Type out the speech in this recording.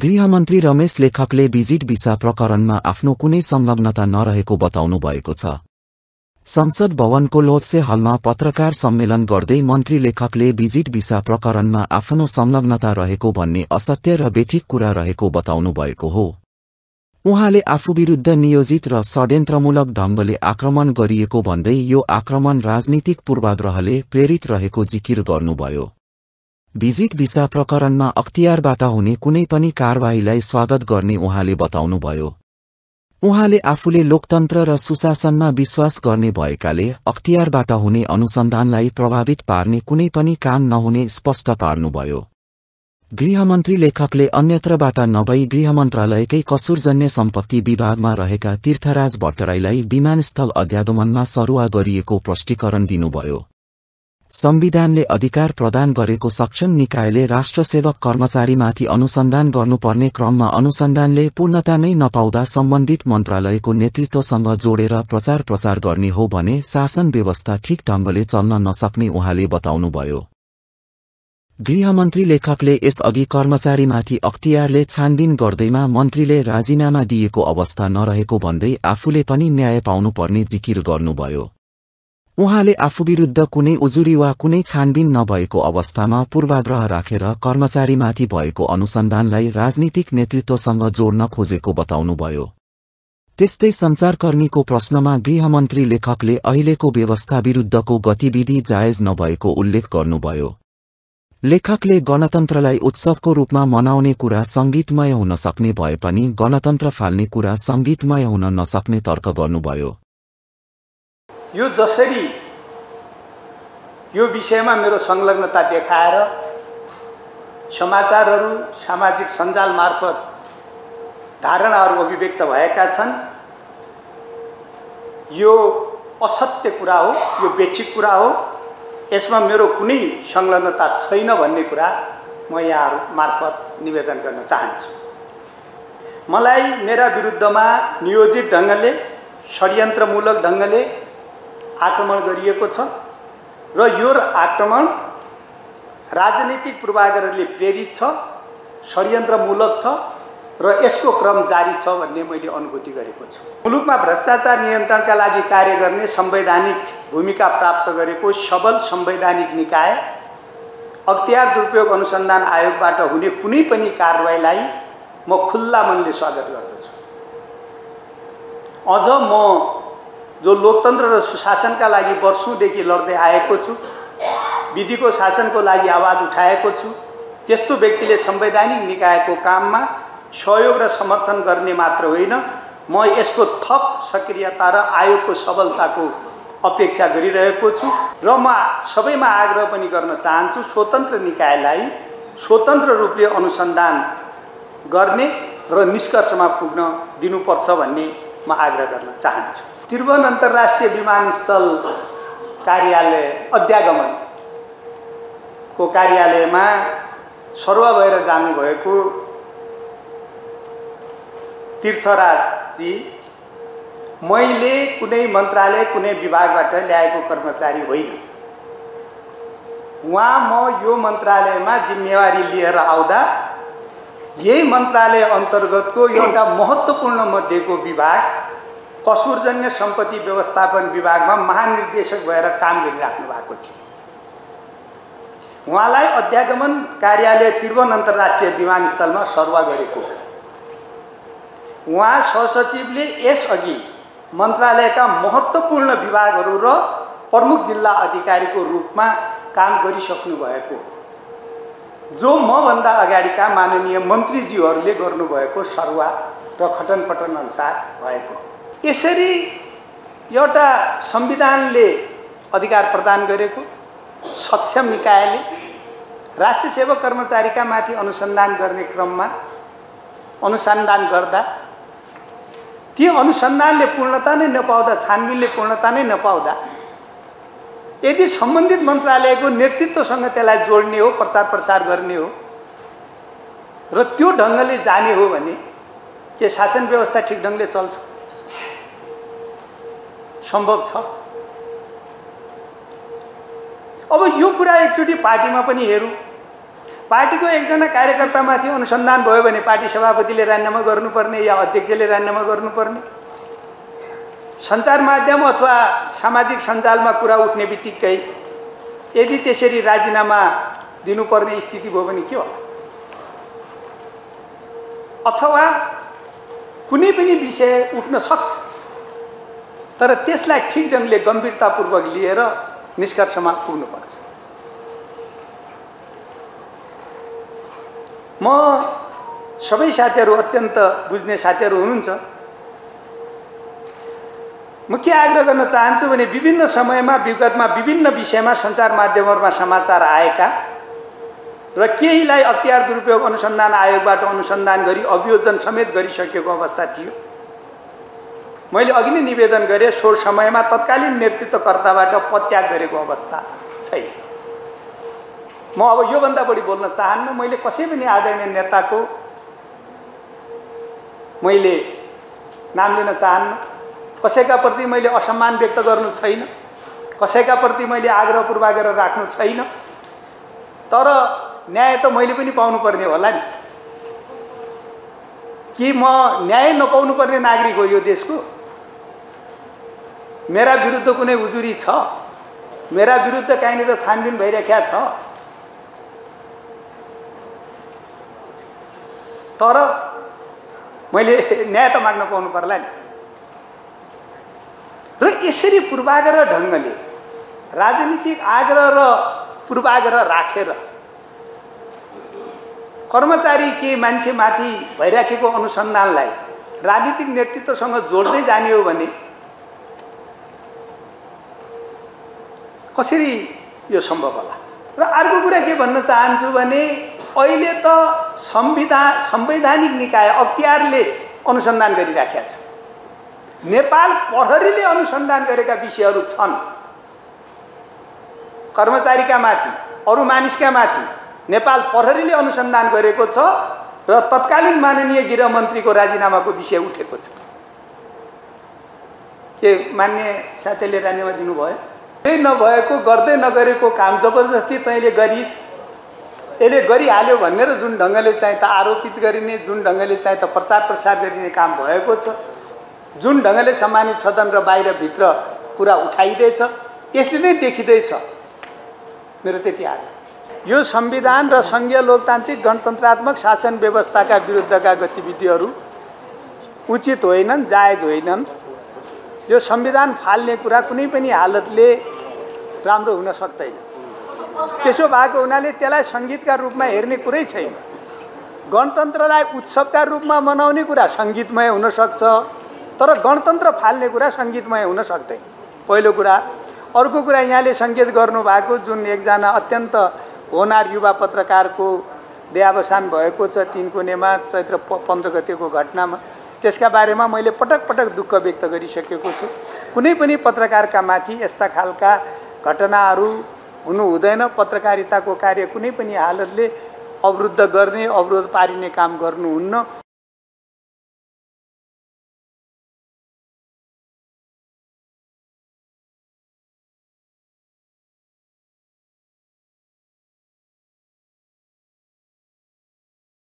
गृहमन्त्री रमेश लेखकले visit visa प्रकरणमा आफ्नो कुनै संलग्नता नरहेको बताउनु भएको छ। संसद भवनको लोधसे हलमा पत्रकार सम्मेलन गर्दै मन्त्री लेखकले भिजिट भिसा प्रकरणमा आफ्नो संलग्नता रहेको भन्ने असत्य र बेठिक कुरा रहेको बताउनु भएको हो। उहाँले आफू विरुद्ध नियोजित र षड्यन्त्रमूलक ढंगले आक्रमण गरिएको भन्दै यो आक्रमण राजनीतिक पूर्वाग्रहले प्रेरित रहेको जिकिर गर्नुभयो। भिजिट भिसा प्रकरणमा अख्तियारबाट हुने कुनै पनि कारबाहीलाई स्वागत गर्ने उहाँले बताउनुभयो। उहाँले आफूले लोकतन्त्र र सुशासनमा विश्वास गर्ने भएकाले अख्तियारबाट हुने अनुसन्धानलाई प्रभावित पार्ने कुनै पनि काम नहुने स्पष्ट पार्नुभयो। गृहमन्त्री लेखकले अन्यत्रबाट नभई गृह मन्त्रालयकै कसुरजन्य सम्पत्ति विभागमा रहेका तीर्थराज भट्टराईलाई विमानस्थल अध्यागमनमा सरुवा गरिएको प्रष्टीकरण दिनुभयो। संविधानले अधिकार प्रदान गरेको सक्षम निकायले राष्ट्रसेवक कर्मचारीमाथि अनुसन्धान गर्नुपर्ने क्रममा अनुसन्धानले पूर्णता नै नपाउँदा सम्बन्धित मन्त्रालयको नेतृत्वसँग जोडेर प्रचार गर्ने हो भने शासन व्यवस्था ठिक ढंगले चल्न नसक्ने उहाँले बताउनुभयो। गृहमन्त्री लेखकले यसअघि कर्मचारीमाथि अख्तियारले छानबिन गर्दैमा मन्त्रीले राजीनामा दिएको अवस्था नरहेको भन्दै आफूले पनि न्याय पाउनुपर्ने जिकिर गर्नुभयो। उहाँले आफू विरुद्ध कुनै उजुरी वा कुनै छानबिन नभएको अवस्थामा पूर्वाग्रह राखेर कर्मचारीमाथि भएको अनुसन्धानलाई राजनीतिक नेतृत्वसँग जोड्न खोजेको बताउनुभयो। त्यस्तै सञ्चारकर्मीको प्रश्नमा गृहमन्त्री लेखकले अहिलेको व्यवस्था विरुद्धको गतिविधि जायज नभएको उल्लेख गर्नुभयो। लेखकले गणतन्त्रलाई उत्सवको रूपमा मनाउने कुरा संगीतमय हुन सक्ने भए पनि गणतन्त्र फाल्ने कुरा संगीतमय हुन नसक्ने तर्क गर्नुभयो। यो जसरी यो विषयमा मेरो संलग्नता देखाएर समाचारहरू सामाजिक सञ्जाल मार्फत धारणाहरू अभिव्यक्त भएका छन्, यो असत्य कुरा हो, यो बेठिक कुरा हो। यसमा मेरो कुनै संलग्नता छैन भन्ने कुरा म यहाँहरू मार्फत निवेदन गर्न चाहन्छु। मलाई मेरा विरुद्धमा नियोजित ढंगले षड्यन्त्रमूलक ढंगले आक्रमण गरिएको छ र यो आक्रमण राजनीतिक पूर्वाग्रहले प्रेरित छ, षड्यन्त्रमूलक छ र यसको क्रम जारी छ भन्ने मैले अनुभूति गरेको छु। मुलुकमा भ्रष्टाचार नियन्त्रणका लागि कार्य गर्ने संवैधानिक भूमिका प्राप्त गरेको सबल संवैधानिक निकाय अख्तियार दुरुपयोग अनुसन्धान आयोगबाट हुने कुनै पनि कारबाहीलाई म खुल्ला मनले स्वागत गर्दछु। अझ म जो लोकतन्त्र र सुशासनका लागि वर्षौंदेखि लड्दै आएको छु, विधिको शासनको लागि आवाज उठाएको छु, त्यस्तो व्यक्तिले संवैधानिक निकायको काममा सहयोग र समर्थन गर्ने मात्र होइन, म यसको थप सक्रियता र आयोगको सबलताको अपेक्षा गरिरहेको छु र म सबैमा आग्रह पनि गर्न चाहन्छु स्वतन्त्र निकायलाई स्वतन्त्र रूपले अनुसन्धान गर्ने र निष्कर्षमा पुग्न दिनुपर्छ भन्ने म आग्रह गर्न चाहन्छु। त्रिभुवन अन्तर्राष्ट्रिय विमानस्थल कार्यालय अध्यागमनको कार्यालयमा सरुवा भएर जानुभएको तीर्थराजजी मैले कुनै मन्त्रालय कुनै विभागबाट ल्याएको कर्मचारी होइन। उहाँ म यो मन्त्रालयमा जिम्मेवारी लिएर आउँदा यही मन्त्रालय अन्तर्गतको एउटा महत्त्वपूर्ण मध्येको विभाग कसुरजन्य सम्पत्ति व्यवस्थापन विभागमा महानिर्देशक भएर काम गरिराख्नु भएको थियो। उहाँलाई अध्यागमन कार्यालय त्रिभुवन अन्तर्राष्ट्रिय विमानस्थलमा सरुवा गरेको। उहाँ सहसचिवले यसअघि मन्त्रालयका महत्त्वपूर्ण विभागहरू र प्रमुख जिल्ला अधिकारीको रूपमा काम गरिसक्नु भएको, जो मभन्दा अगाडिका माननीय मन्त्रीज्यूहरूले गर्नुभएको सरुवा र खटनपटन अनुसार भएको। यसरी एउटा संविधानले अधिकार प्रदान गरेको सक्षम निकायले राष्ट्रिय सेवक कर्मचारीका माथि अनुसन्धान गर्ने क्रममा अनुसन्धान गर्दा ती अनुसन्धानले पूर्णता नै नपाउँदा, छानबिनले पूर्णता नै नपाउँदा यदि सम्बन्धित मन्त्रालयको नेतृत्वसँग त्यसलाई जोड्ने हो, प्रचार प्रसार गर्ने हो र त्यो ढङ्गले जाने हो भने के शासन व्यवस्था ठिक ढङ्गले चल्छ? सम्भव छ। अब यो कुरा एकचोटि पार्टीमा पनि हेरौँ। पार्टीको एकजना कार्यकर्तामाथि अनुसन्धान भयो भने पार्टी सभापतिले राजीनामा गर्नुपर्ने या अध्यक्षले राजीनामा गर्नुपर्ने। सञ्चार माध्यम अथवा सामाजिक सञ्जालमा कुरा उठ्ने बित्तिकै यदि त्यसरी राजीनामा दिनुपर्ने स्थिति भयो भने के होला? अथवा कुनै पनि विषय उठ्न सक्छ, तर त्यसलाई ठिक ढङ्गले गम्भीरतापूर्वक लिएर निष्कर्षमा पुग्नुपर्छ। म सबै साथीहरू अत्यन्त बुझ्ने साथीहरू हुनुहुन्छ। म के आग्रह गर्न चाहन्छु भने विभिन्न समयमा विगतमा विभिन्न विषयमा सञ्चार माध्यमहरूमा समाचार आएका र केहीलाई अख्तियार दुरुपयोग अनुसन्धान आयोगबाट अनुसन्धान गरी अभियोजन समेत गरिसकेको अवस्था थियो। मैले अघि नै निवेदन गरेँ, सो समयमा तत्कालीन नेतृत्वकर्ताबाट पत्याग गरेको अवस्था छैन। म अब योभन्दा बढी बोल्न चाहन्न। मैले कसै पनि आदरणीय नेताको मैले नाम लिन चाहन्न। कसैका प्रति मैले असम्मान व्यक्त गर्नु छैन, कसैका प्रति मैले आग्रह पूर्वाग्रह राख्नु छैन। तर न्याय त मैले पनि पाउनुपर्ने होला नि। कि म न्याय नपाउनु पर्ने नागरिक हो यो देशको? मेरा विरुद्ध कुनै उजुरी छ? मेरा विरुद्ध कहीँनिर छानबिन भइरहेको छ? तर मैले न्याय त माग्न पाउनु पर्ला नि। र यसरी पूर्वाग्रह ढङ्गले राजनीतिक आग्रह र पूर्वाग्रह राखेर कर्मचारी के मान्छेमाथि भइराखेको अनुसन्धानलाई राजनीतिक नेतृत्वसँग जोड्दै जाने हो भने कसरी यो सम्भव होला? र अर्को कुरा के भन्न चाहन्छु भने अहिले त संवैधानिक निकाय अख्तियारले अनुसन्धान गरिराखेका छ। नेपाल प्रहरीले अनुसन्धान गरेका विषयहरू छन् कर्मचारीका माथि, अरू मानिसका माथि। नेपाल प्रहरीले अनुसन्धान गरेको छ र तत्कालीन माननीय गृहमन्त्रीको राजीनामाको विषय उठेको छ। के मान्य साथीले राजीनामा दिनुभयो? त्यही नभएको गर्दै नगरेको काम जबरजस्ती तैँले गरिस्, यसले गरिहाल्यो भनेर जुन ढङ्गले चाहिँ त आरोपित गरिने, जुन ढङ्गले चाहिँ त प्रचार प्रसार गरिने काम भएको छ, जुन ढङ्गले सम्मानित सदन र बाहिरभित्र कुरा उठाइँदैछ, यसले नै देखिँदैछ। मेरो त्यति आग्रह, यो संविधान र सङ्घीय लोकतान्त्रिक गणतन्त्रात्मक शासन व्यवस्थाका विरुद्धका गतिविधिहरू उचित होइनन्, जायज होइनन्। यो संविधान फाल्ने कुरा कुनै पनि हालतले राम्रो हुन सक्दैन। त्यसो भएको हुनाले त्यसलाई सङ्गीतका रूपमा हेर्ने कुरै छैन। गणतन्त्रलाई उत्सवका रूपमा मनाउने कुरा सङ्गीतमय हुनसक्छ, तर गणतन्त्र फाल्ने कुरा सङ्गीतमय हुन सक्दैन, पहिलो कुरा। अर्को कुरा, यहाँले सङ्केत गर्नुभएको जुन एकजना अत्यन्त होनार युवा पत्रकारको देहावसान भएको छ 3 कुनेमा चैत्र 15 गतेको घटनामा, त्यसका बारेमा मैले पटक पटक दुःख व्यक्त गरिसकेको छु। कुनै पनि पत्रकारका माथि यस्ता खालका घटनाहरू हुनु हुँदैन। पत्रकारिताको कार्य कुनै पनि हालतले अवरुद्ध गर्ने, अवरोध पारिने काम गर्नुहुन्न।